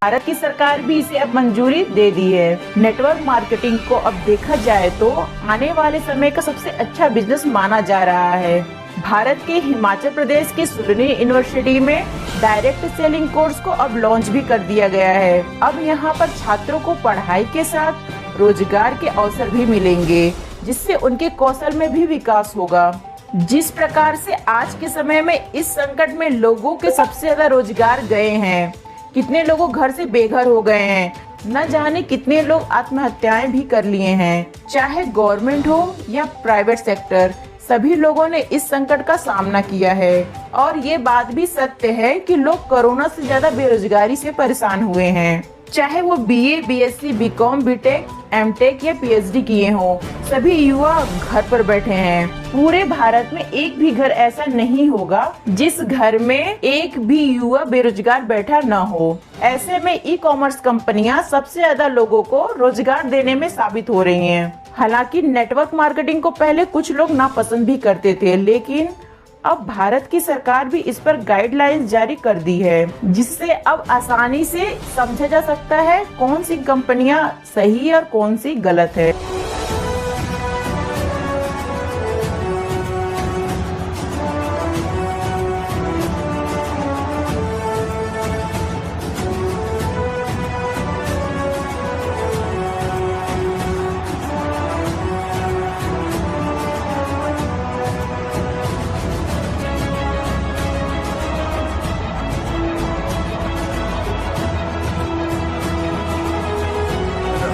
भारत की सरकार भी इसे अब मंजूरी दे दी है। नेटवर्क मार्केटिंग को अब देखा जाए तो आने वाले समय का सबसे अच्छा बिजनेस माना जा रहा है। भारत के हिमाचल प्रदेश की सुरनी यूनिवर्सिटी में डायरेक्ट सेलिंग कोर्स को अब लॉन्च भी कर दिया गया है। अब यहाँ पर छात्रों को पढ़ाई के साथ रोजगार के अवसर भी मिलेंगे, जिससे उनके कौशल में भी विकास होगा। जिस प्रकार से आज के समय में इस संकट में लोगों के सबसे ज्यादा रोजगार गए हैं, कितने लोगों घर से बेघर हो गए हैं, न जाने कितने लोग आत्महत्याएं भी कर लिए हैं। चाहे गवर्नमेंट हो या प्राइवेट सेक्टर, सभी लोगों ने इस संकट का सामना किया है। और ये बात भी सत्य है कि लोग कोरोना से ज्यादा बेरोजगारी से परेशान हुए हैं। चाहे वो BA, BSc, BCom, BTech, MTech या पीएचडी किए हों, सभी युवा घर पर बैठे हैं। पूरे भारत में एक भी घर ऐसा नहीं होगा जिस घर में एक भी युवा बेरोजगार बैठा न हो। ऐसे में ई कॉमर्स कंपनियां सबसे ज्यादा लोगों को रोजगार देने में साबित हो रही हैं। हालांकि नेटवर्क मार्केटिंग को पहले कुछ लोग नापसंद भी करते थे, लेकिन अब भारत की सरकार भी इस पर गाइडलाइंस जारी कर दी है, जिससे अब आसानी से समझा जा सकता है कौन सी कंपनियां सही और कौन सी गलत है।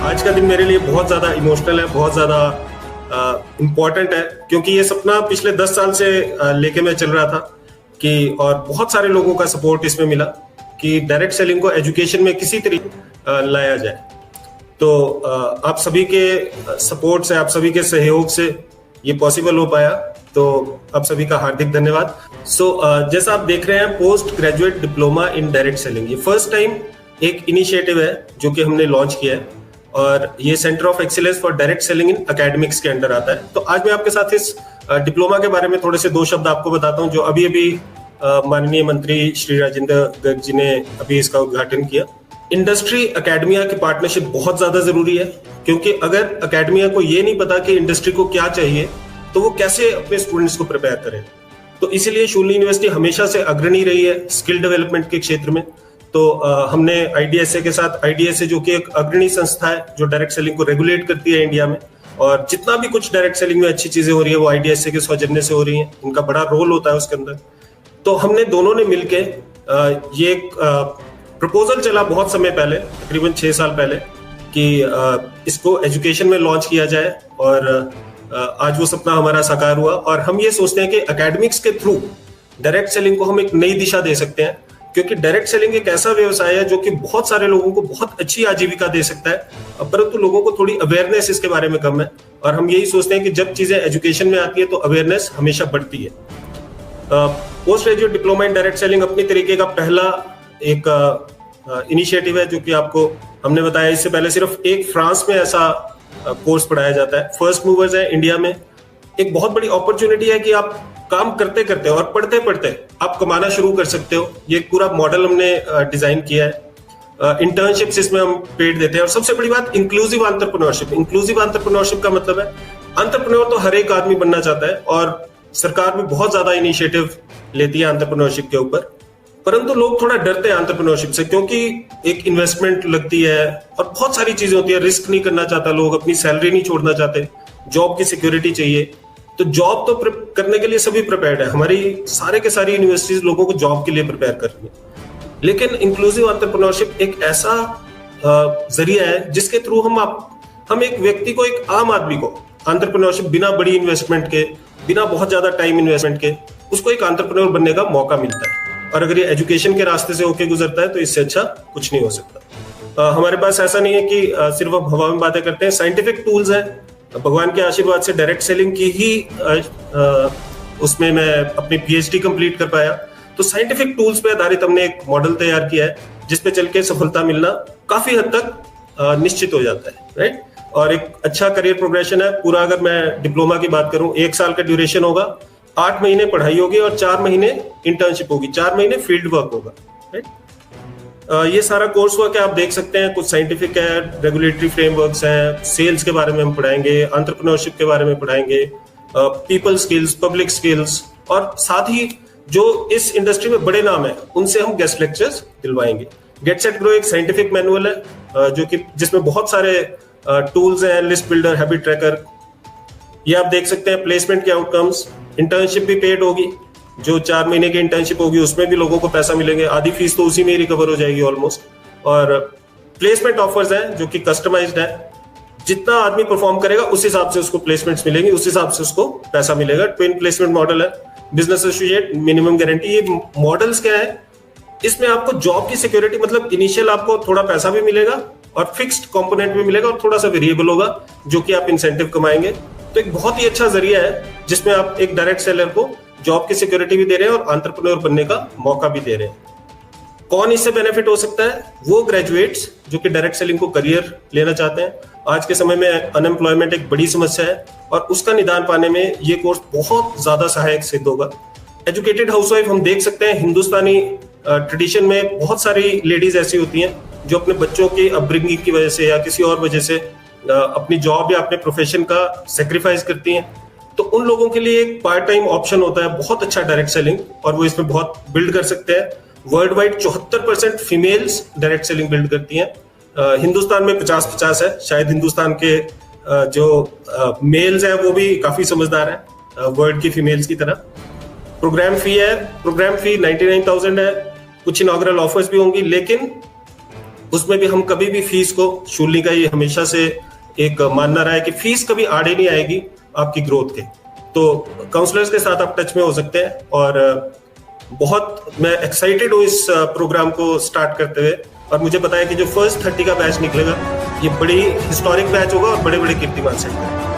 आज का दिन मेरे लिए बहुत ज़्यादा इमोशनल है, बहुत ज़्यादा इम्पोर्टेंट है, क्योंकि ये सपना पिछले 10 साल से लेके मैं चल रहा था कि और बहुत सारे लोगों का सपोर्ट इसमें मिला कि डायरेक्ट सेलिंग को एजुकेशन में किसी तरीके लाया जाए। तो आप सभी के सपोर्ट से, आप सभी के सहयोग से ये पॉसिबल हो पाया, तो आप सभी का हार्दिक धन्यवाद। जैसा आप देख रहे हैं, post graduate diploma in direct selling, ये फर्स्ट टाइम एक इनिशिएटिव है जो कि हमने लॉन्च किया है, और ये centre of excellence for direct selling in academics के अंडर आता है। तो आज मैं आपके साथ इस डिप्लोमा के बारे में थोड़े से 2 शब्द आपको बताता हूं, जो अभी माननीय मंत्री श्री राजेंद्र गर्ग जी ने अभी इसका उद्घाटन किया। इंडस्ट्री एकेडमिया की पार्टनरशिप बहुत ज्यादा जरूरी है, क्योंकि अगर एकेडमिया को ये नहीं पता कि इंडस्ट्री को क्या चाहिए, तो वो कैसे अपने स्टूडेंट्स को प्रिपेयर करें। तो इसीलिए शूलिनी यूनिवर्सिटी हमेशा से अग्रणी रही है स्किल डेवलपमेंट के क्षेत्र में। तो हमने आईडीएसए के साथ, आईडीएसए जो कि एक अग्रणी संस्था है जो डायरेक्ट सेलिंग को रेगुलेट करती है इंडिया में, और जितना भी कुछ डायरेक्ट सेलिंग में अच्छी चीजें हो रही है वो आईडीएसए के सौजन्य से हो रही हैं, इनका बड़ा रोल होता है उसके अंदर। तो हमने दोनों ने मिलके ये एक प्रपोजल चला बहुत समय पहले, तकरीबन 6 साल पहले, कि इसको एजुकेशन में लॉन्च किया जाए, और आज वो सपना हमारा साकार हुआ। और हम ये सोचते हैं कि एकेडमिक्स के थ्रू डायरेक्ट सेलिंग को हम एक नई दिशा दे सकते हैं, क्योंकि डायरेक्ट सेलिंग एक ऐसा व्यवसाय है जो कि बहुत सारे लोगों को बहुत अच्छी आजीविका दे सकता है, परंतु लोगों को थोड़ी अवेयरनेस इसके बारे में कम है। और हम यही सोचते हैं कि जब चीजें एजुकेशन में आती है तो अवेयरनेस हमेशा बढ़ती है। Post graduate diploma in direct selling अपनी तरीके का पहला एक इनिशिएटिव है, जो कि आपको हमने बताया। इससे पहले सिर्फ एक फ्रांस में ऐसा कोर्स पढ़ाया जाता है। फर्स्ट मूवर्स है इंडिया में। एक बहुत बड़ी अपॉर्चुनिटी है कि आप काम करते करते और पढ़ते पढ़ते आप कमाना शुरू कर सकते हो। ये पूरा मॉडल हमने डिजाइन किया है। इंटर्नशिप्स इसमें हम पेड देते हैं, और सबसे बड़ी बात इंक्लूसिव एंटरप्रेन्योरशिप। इंक्लूसिव एंटरप्रेन्योरशिप का मतलब है एंटरप्रेन्योर तो हर एक आदमी बनना चाहता है, और सरकार भी बहुत ज्यादा इनिशिएटिव लेती है एंटरप्रेन्योरशिप के ऊपर, परंतु लोग थोड़ा डरते हैं एंटरप्रेन्योरशिप से, क्योंकि एक इन्वेस्टमेंट लगती है और बहुत सारी चीजें होती है। रिस्क नहीं करना चाहता लोग, अपनी सैलरी नहीं छोड़ना चाहते, जॉब की सिक्योरिटी चाहिए। तो जॉब तो करने के लिए सभी प्रिपेयर्ड है, हमारी सारे के सारी यूनिवर्सिटीज लोगों को जॉब के लिए प्रिपेयर कर रही है। लेकिन इंक्लूसिव एंटरप्रेन्योरशिप एक ऐसा जरिया है जिसके थ्रू हम एक व्यक्ति को, एक आम आदमी को एंटरप्रेन्योरशिप बिना बड़ी इन्वेस्टमेंट के, बिना बहुत ज्यादा टाइम इन्वेस्टमेंट के, उसको एक एंटरप्रेन्योर बनने का मौका मिलता है। और अगर ये एजुकेशन के रास्ते से होके गुजरता है तो इससे अच्छा कुछ नहीं हो सकता। हमारे पास ऐसा नहीं है कि सिर्फ हम हवा में बातें करते हैं। साइंटिफिक टूल्स हैं, भगवान के आशीर्वाद से डायरेक्ट सेलिंग की ही उसमें मैं अपनी पीएचडी कंप्लीट कर पाया। तो साइंटिफिक टूल्स पे आधारित हमने एक मॉडल तैयार किया है, जिसपे चल के सफलता मिलना काफी हद तक निश्चित हो जाता है, राइट। और एक अच्छा करियर प्रोग्रेशन है पूरा। अगर मैं डिप्लोमा की बात करूं, 1 साल का ड्यूरेशन होगा, 8 महीने पढ़ाई होगी और 4 महीने इंटर्नशिप होगी, 4 महीने फील्ड वर्क होगा, राइट। ये सारा कोर्स वर्क है, आप देख सकते हैं, कुछ साइंटिफिक है, रेगुलेटरी फ्रेमवर्क्स हैं, सेल्स के बारे में हम पढ़ाएंगे, एंटरप्रेन्योरशिप के बारे में पढ़ाएंगे, पीपल स्किल्स, पब्लिक स्किल्स, और साथ ही जो इस इंडस्ट्री में बड़े नाम है उनसे हम गेस्ट लेक्चर्स दिलवाएंगे। गेट सेट ग्रो एक साइंटिफिक मैनुअल है जो कि जिसमें बहुत सारे टूल्स हैं, लिस्ट बिल्डर, हैबिट ट्रैकर, ये आप देख सकते हैं। प्लेसमेंट के आउटकम्स, इंटर्नशिप भी पेड होगी, जो 4 महीने की इंटर्नशिप होगी उसमें भी लोगों को पैसा मिलेंगे, आधी फीस तो उसी में ही रिकवर हो जाएगी ऑलमोस्ट। और प्लेसमेंट ऑफर्स हैं जो कि कस्टमाइज्ड है, जितना आदमी परफॉर्म करेगा उस हिसाब से उसको प्लेसमेंट्स मिलेंगी, उस हिसाब से उसको पैसा मिलेगा। ट्विन प्लेसमेंट मॉडल है, बिजनेस एसोसिएट, मिनिमम गारंटी। ये मॉडल्स क्या है, इसमें आपको जॉब की सिक्योरिटी, मतलब इनिशियल आपको थोड़ा पैसा भी मिलेगा और फिक्स्ड कंपोनेंट भी मिलेगा और थोड़ा सा वेरिएबल होगा जो कि आप इंसेंटिव कमाएंगे। तो एक बहुत ही अच्छा जरिया है जिसमें आप एक डायरेक्ट सेलर को जॉब की सिक्योरिटी भी दे रहे हैं और एंटरप्रेन्योर बनने का मौका भी दे रहे हैं। कौन इससे बेनिफिट हो सकता है? वो ग्रेजुएट्स जो कि डायरेक्ट सेलिंग को करियर लेना चाहते हैं। आज के समय में अनएम्प्लॉयमेंट एक बड़ी समस्या है और उसका निदान पाने में ये कोर्स बहुत ज्यादा सहायक सिद्ध होगा। एजुकेटेड हाउसवाइफ हम देख सकते हैं, हिंदुस्तानी ट्रेडिशन में बहुत सारी लेडीज ऐसी होती हैं जो अपने बच्चों की अपब्रिंगिंग की वजह से या किसी और वजह से अपनी जॉब या अपने प्रोफेशन का सेक्रीफाइस करती हैं। तो उन लोगों के लिए एक पार्ट टाइम ऑप्शन होता है बहुत अच्छा डायरेक्ट सेलिंग, और वो इसमें बहुत बिल्ड कर सकते हैं। World wide 74% females direct selling build करती हैं। हिंदुस्तान में 50-50 है, शायद हिंदुस्तान के जो मेल्स हैं वो भी काफी समझदार हैं वर्ल्ड की फीमेल्स की तरह। प्रोग्राम फी है, प्रोग्राम फी 99,000 है। कुछ इनॉग्रल ऑफर्स भी होंगी, लेकिन उसमें भी हम कभी भी फीस को, शूलिनी का ये हमेशा से एक मानना रहा है कि फीस कभी आड़े नहीं आएगी आपकी ग्रोथ के। तो काउंसलर्स के साथ आप टच में हो सकते हैं, और बहुत मैं एक्साइटेड हूँ इस प्रोग्राम को स्टार्ट करते हुए। और मुझे पता है कि जो फर्स्ट 30 का बैच निकलेगा ये बड़ी हिस्टोरिक बैच होगा और बड़े बड़े कीर्तिमान सेट करेगा।